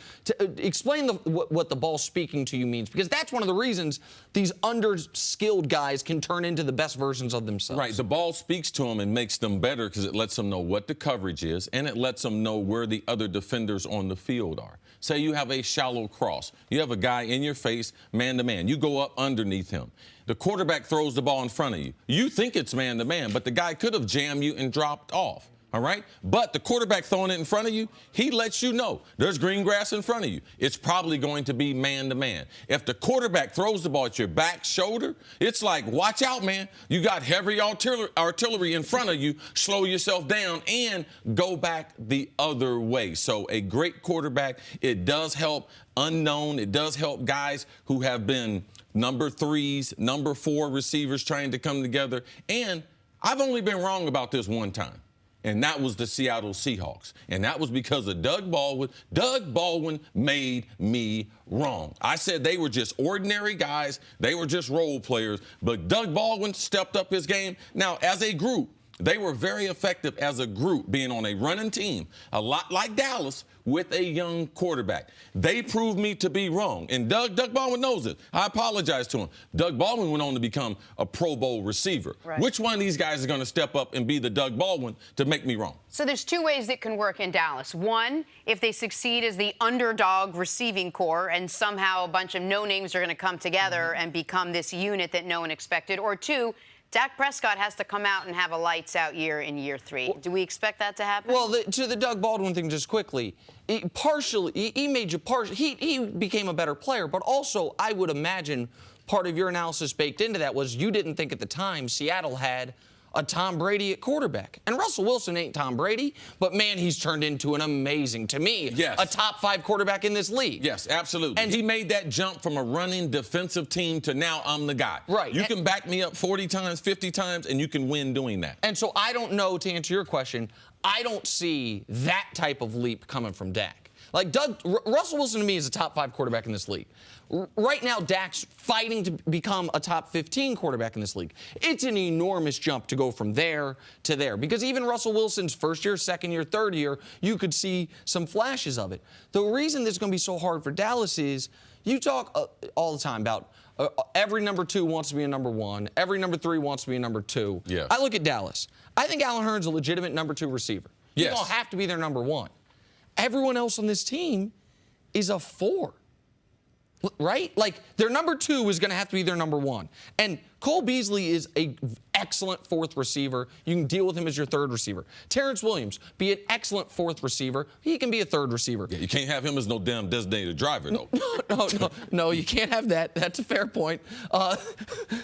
Explain what the ball speaking to you means, because that's one of the reasons these under-skilled guys can turn into the best versions of themselves. Right. The ball speaks to them and makes them better because it lets them know what the coverage is and it lets them know where the other defenders on the field are. Say you have a shallow cross. You have a guy in your face, man-to-man. You go up underneath him. The quarterback throws the ball in front of you. You think it's man-to-man, but the guy could have jammed you and dropped off, all right? But the quarterback throwing it in front of you, he lets you know there's green grass in front of you. It's probably going to be man-to-man. If the quarterback throws the ball at your back shoulder, it's like, watch out, man. You got heavy artillery in front of you. Slow yourself down and go back the other way. So a great quarterback, it does help unknown. It does help guys who have been number 3s, number 4 receivers trying to come together. And I've only been wrong about this one time, and that was the Seattle Seahawks. And that was because of Doug Baldwin. Doug Baldwin made me wrong. I said they were just ordinary guys. They were just role players. But Doug Baldwin stepped up his game. Now, as a group, They were very effective as a group, being on a running team, a lot like Dallas, with a young quarterback. They proved me to be wrong. And Doug Baldwin knows it. I apologize to him. Doug Baldwin went on to become a Pro Bowl receiver. Right. Which one of these guys is going to step up and be the Doug Baldwin to make me wrong? So there's two ways that can work in Dallas. One, if they succeed as the underdog receiving corps and somehow a bunch of no-names are going to come together and become this unit that no one expected. Or two, Dak Prescott has to come out and have a lights-out year in year 3. Do we expect that to happen? Well, to the Doug Baldwin thing, just quickly, he became a better player, but also I would imagine part of your analysis baked into that was you didn't think at the time Seattle had a Tom Brady at quarterback. And Russell Wilson ain't Tom Brady, but man, he's turned into an amazing, to me, a top 5 quarterback in this league. Yes, absolutely. And he made that jump from a running defensive team to now I'm the guy. Right. You can back me up 40 times, 50 times, and you can win doing that. And so I don't know, to answer your question, I don't see that type of leap coming from Dak. Like Russell Wilson to me is a top 5 quarterback in this league. Right now, Dak's fighting to become a top 15 quarterback in this league. It's an enormous jump to go from there to there because even Russell Wilson's first year, second year, third year, you could see some flashes of it. The reason this is going to be so hard for Dallas is you talk all the time about every number 2 wants to be a number 1. Every number 3 wants to be a number 2. Yes. I look at Dallas. I think Allen Hurns a legitimate number 2 receiver. He's going to have to be their number 1. Everyone else on this team is a 4. Right? Like, their number 2 is going to have to be their number 1. And Cole Beasley is an excellent 4th receiver. You can deal with him as your 3rd receiver. Terrence Williams, be an excellent 4th receiver. He can be a 3rd receiver. Yeah, you can't have him as no damn designated driver, though. No, you can't have that. That's a fair point. I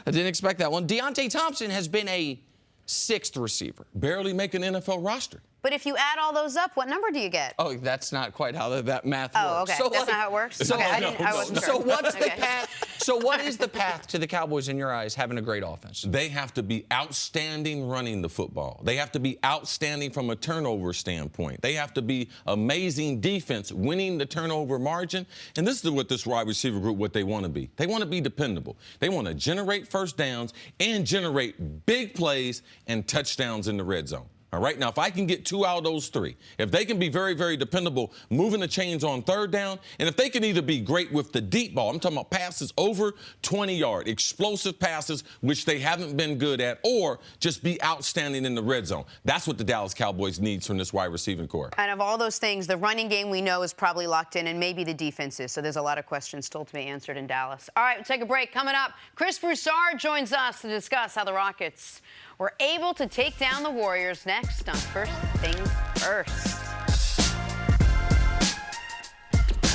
didn't expect that one. Deontay Thompson has been a 6th receiver. Barely make an NFL roster. But if you add all those up, what number do you get? Oh, that's not quite how that math works. Oh, okay. So, that's not how it works? So, okay, I wasn't sure. So what's the path? So what is the path to the Cowboys in your eyes having a great offense? They have to be outstanding running the football. They have to be outstanding from a turnover standpoint. They have to be amazing defense, winning the turnover margin. And this is what this wide receiver group, what they want to be. They want to be dependable. They want to generate first downs and generate big plays and touchdowns in the red zone. All right, now, if I can get 2 out of those 3, if they can be very, very dependable, moving the chains on 3rd down, and if they can either be great with the deep ball, I'm talking about passes over 20-yard, explosive passes, which they haven't been good at, or just be outstanding in the red zone. That's what the Dallas Cowboys needs from this wide receiving core. And of all those things, the running game we know is probably locked in, and maybe the defense is. So there's a lot of questions still to be answered in Dallas. All right, we'll take a break. Coming up, Cris Broussard joins us to discuss how the Rockets were able to take down the Warriors next on First Things First.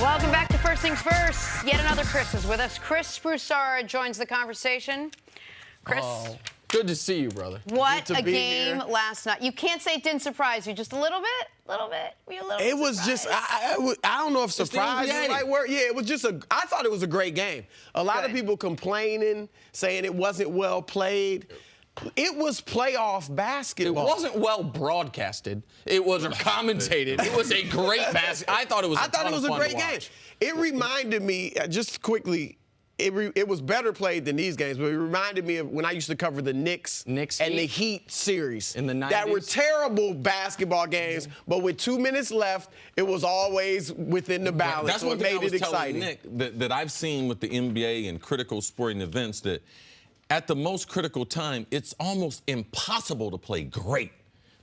Welcome back to First Things First. Yet another Cris is with us. Cris Broussard joins the conversation. Cris. Oh, good to see you, brother. What a game last night. You can't say it didn't surprise you. Just a little bit? Were you a little bit It was surprised? just, I don't know if surprise is the right word. Yeah, it was just I thought it was a great game. A lot of people complaining, saying it wasn't well played. It was playoff basketball. It wasn't well broadcasted. It wasn't commentated. It was a great basketball. I thought it was a great game. It reminded me, just quickly, it was better played than these games, but it reminded me of when I used to cover the Knicks and the Heat series. In the 90s? That were terrible basketball games, but with 2 minutes left, it was always within the balance. That's what made I was it telling exciting. Nick, that I've seen with the NBA and critical sporting events, that at the most critical time, it's almost impossible to play great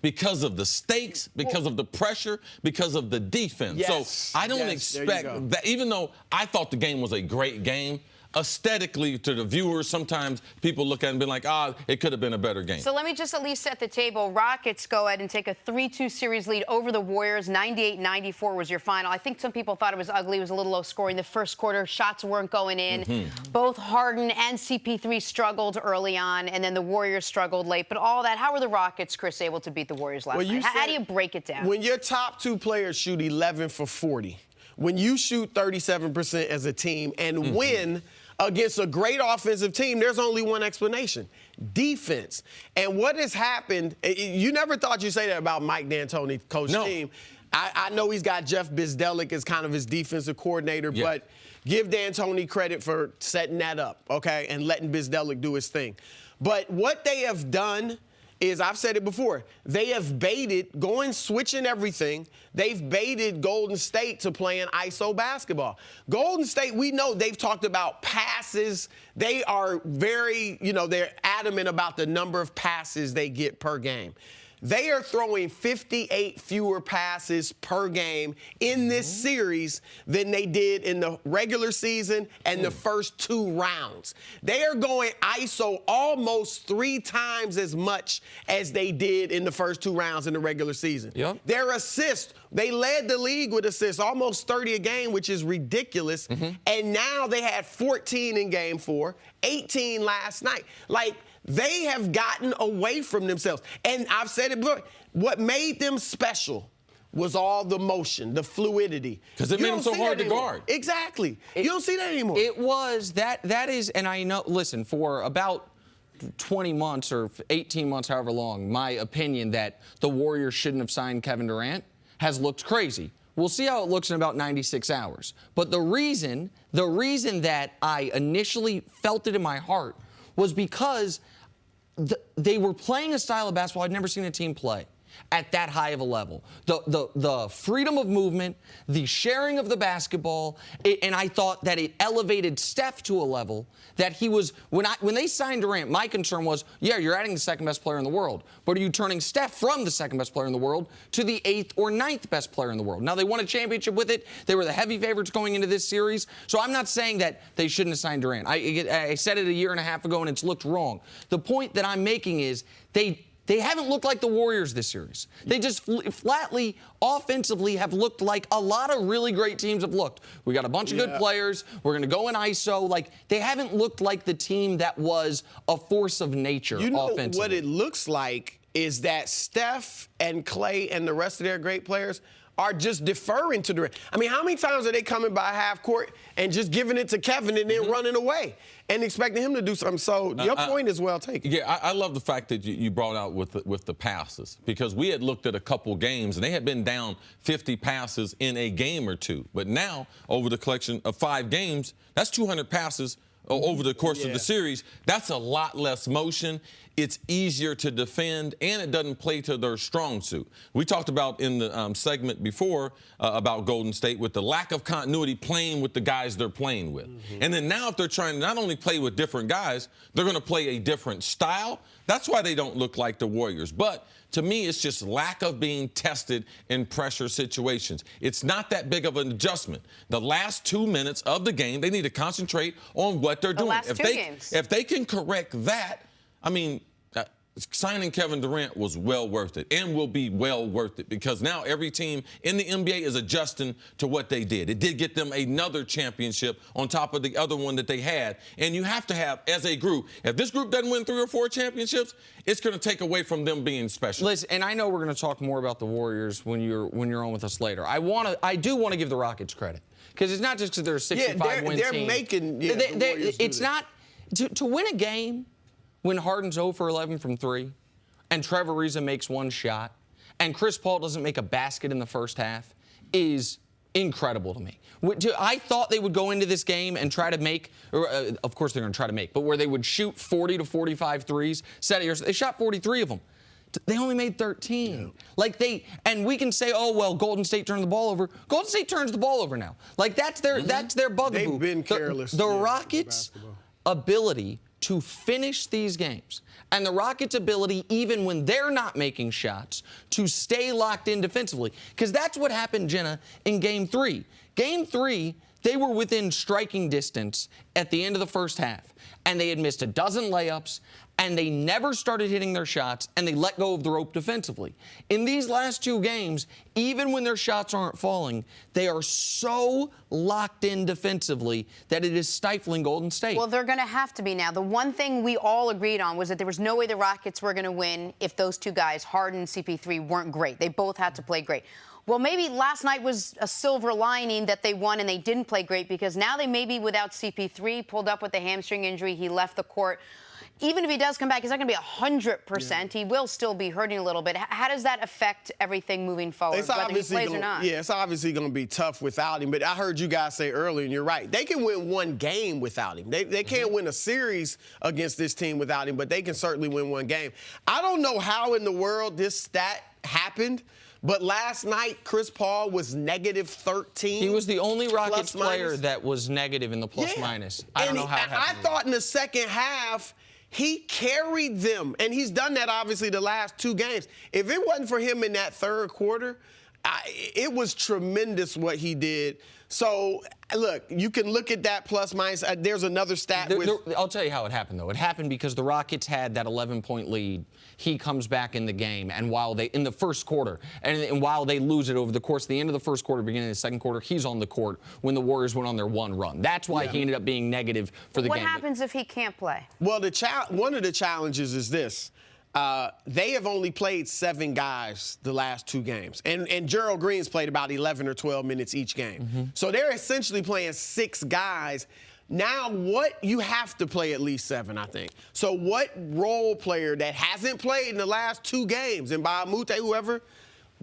because of the stakes, because of the pressure, because of the defense. Yes. So I don't expect that, even though I thought the game was a great game, aesthetically to the viewers, sometimes people look at it and be like, it could have been a better game. So let me just at least set the table. Rockets go ahead and take a 3-2 series lead over the Warriors. 98-94 was your final. I think some people thought it was ugly. It was a little low scoring. The first quarter, shots weren't going in. Both Harden and CP3 struggled early on, and then the Warriors struggled late. But all that, how were the Rockets, Cris, able to beat the Warriors last night? How do you break it down? When your top 2 players shoot 11 for 40, when you shoot 37% as a team and win against a great offensive team, there's only one explanation: defense. And what has happened, you never thought you'd say that about Mike D'Antoni, coach team. I know he's got Jeff Bzdelik as kind of his defensive coordinator, but give D'Antoni credit for setting that up, okay, and letting Bzdelik do his thing. But what they have done is, I've said it before, they have baited, switching everything. They've baited Golden State to playing ISO basketball. Golden State, we know they've talked about passes. They are very, they're adamant about the number of passes they get per game. They are throwing 58 fewer passes per game in this series than they did in the regular season and the first 2 rounds. They are going ISO almost 3 times as much as they did in the first 2 rounds in the regular season. Yep. Their assists, they led the league with assists, almost 30 a game, which is ridiculous. And now they had 14 in game 4, 18 last night. They have gotten away from themselves. And I've said it before, what made them special was all the motion, the fluidity. Because it made them so hard to guard. Exactly. You don't see that anymore. It was. That is, and I know, listen, for about 20 months or 18 months, however long, my opinion that the Warriors shouldn't have signed Kevin Durant has looked crazy. We'll see how it looks in about 96 hours. But the reason that I initially felt it in my heart was because they were playing a style of basketball I'd never seen a team play at that high of a level. The freedom of movement, the sharing of the basketball, and I thought that it elevated Steph to a level that he was, when they signed Durant, my concern was, yeah, you're adding the second best player in the world, but are you turning Steph from the second best player in the world to the 8th or 9th best player in the world? Now, they won a championship with it. They were the heavy favorites going into this series. So I'm not saying that they shouldn't have signed Durant. I said it a year and a half ago, and it's looked wrong. The point that I'm making is they haven't looked like the Warriors this series. They just flatly, offensively, have looked like a lot of really great teams have looked. We got a bunch of good players. We're going to go in ISO. They haven't looked like the team that was a force of nature offensively. What it looks like is that Steph and Clay and the rest of their great players are just deferring to Durant. I mean, how many times are they coming by half court and just giving it to Kevin and then running away and expecting him to do something? So your point is well taken. Yeah, I love the fact that you brought out with the passes, because we had looked at a couple games and they had been down 50 passes in a game or two. But now, over the collection of 5 games, that's 200 passes over the course of the series. That's a lot less motion. It's easier to defend, and it doesn't play to their strong suit. We talked about in the segment before about Golden State with the lack of continuity playing with the guys they're playing with. And then now if they're trying to not only play with different guys, they're going to play a different style. That's why they don't look like the Warriors. But to me, it's just lack of being tested in pressure situations. It's not that big of an adjustment. The last 2 minutes of the game, they need to concentrate on what they're doing. If they can correct that, I mean, signing Kevin Durant was well worth it and will be well worth it, because now every team in the NBA is adjusting to what they did. It did get them another championship on top of the other one that they had. And you have to have, as a group, if this group doesn't win 3 or 4 championships, it's going to take away from them being special. Listen, and I know we're going to talk more about the Warriors when you're on with us later. I do want to give the Rockets credit, because it's not just because they're a 65-win they're team. making. It's not to win a game when Harden's 0 for 11 from 3, and Trevor Ariza makes 1 shot, and Chris Paul doesn't make a basket in the first half, is incredible to me. I thought they would go into this game and try to make, of course they're going to try to make, but where they would shoot 40 to 45 threes. They shot 43 of them. They only made 13. Yeah. And we can say, oh, well, Golden State turned the ball over. Golden State turns the ball over now. That's their bugaboo. They've been careless. The Rockets' ability to finish these games, and the Rockets' ability, even when they're not making shots, to stay locked in defensively. Because that's what happened, Jenna, in Game 3. Game 3, they were within striking distance at the end of the first half, and they had missed a dozen layups, and they never started hitting their shots, and they let go of the rope defensively. In these last 2 games, even when their shots aren't falling, they are so locked in defensively that it is stifling Golden State. Well, they're going to have to be now. The one thing we all agreed on was that there was no way the Rockets were going to win if those 2 guys, Harden and CP3, weren't great. They both had to play great. Well, maybe last night was a silver lining that they won and they didn't play great, because now they may be without CP3, pulled up with a hamstring injury. He left the court. even if he does come back, he's not going to be 100%. He will still be hurting a little bit. How does that affect everything moving forward, whether he plays or not? Yeah, it's obviously going to be tough without him. But I heard you guys say earlier, and you're right. They can win one game without him. They can't win a series against this team without him, but they can certainly win one game. I don't know how in the world this stat happened, but last night, Chris Paul was negative 13. He was the only Rockets player that was negative in the plus-minus. I don't know how it happened. I thought in the second half, he carried them, and he's done that, obviously, the last 2 games. If it wasn't for him in that third quarter, it was tremendous what he did. So, look, you can look at that plus-minus. There's another stat. I'll tell you how it happened, though. It happened because the Rockets had that 11-point lead. He comes back in the game, and in the first quarter, and while they lose it over the course of the end of the first quarter, beginning of the second quarter, he's on the court when the Warriors went on their one run. That's why he ended up being negative for the game. What happens if he can't play? Well, one of the challenges is this. They have only played 7 guys the last 2 games. And Gerald Green's played about 11 or 12 minutes each game. So they're essentially playing 6 guys. Now, you have to play at least 7, I think. So what role player that hasn't played in the last 2 games, and Bahamute, whoever,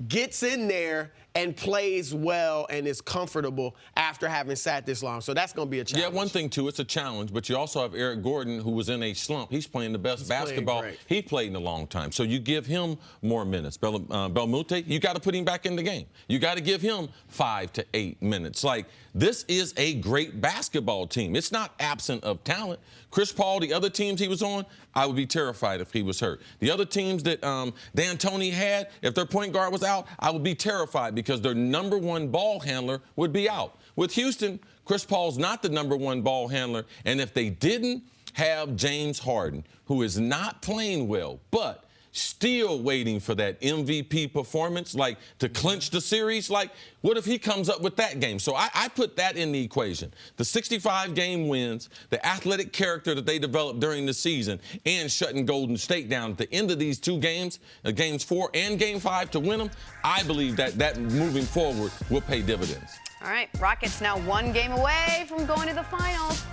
gets in there and plays well and is comfortable after having sat this long. So that's going to be a challenge. Yeah, one thing, too, it's a challenge, but you also have Eric Gordon, who was in a slump. He's playing the best basketball he played in a long time. So you give him more minutes. Belmute, you got to put him back in the game. You got to give him 5 to 8 minutes. Like, this is a great basketball team. It's not absent of talent. Chris Paul, the other teams he was on, I would be terrified if he was hurt. The other teams that D'Antoni had, if their point guard was out, I would be terrified because their number 1 ball handler would be out. With Houston, Chris Paul's not the number 1 ball handler, and if they didn't have James Harden, who is not playing well, but still waiting for that MVP performance, like to clinch the series. Like, what if he comes up with that game? So I put that in the equation. The 65-game wins, the athletic character that they developed during the season, and shutting Golden State down at the end of these 2 games, Games 4 and Game 5 to win them, I believe that moving forward will pay dividends. All right, Rockets now 1 game away from going to the finals.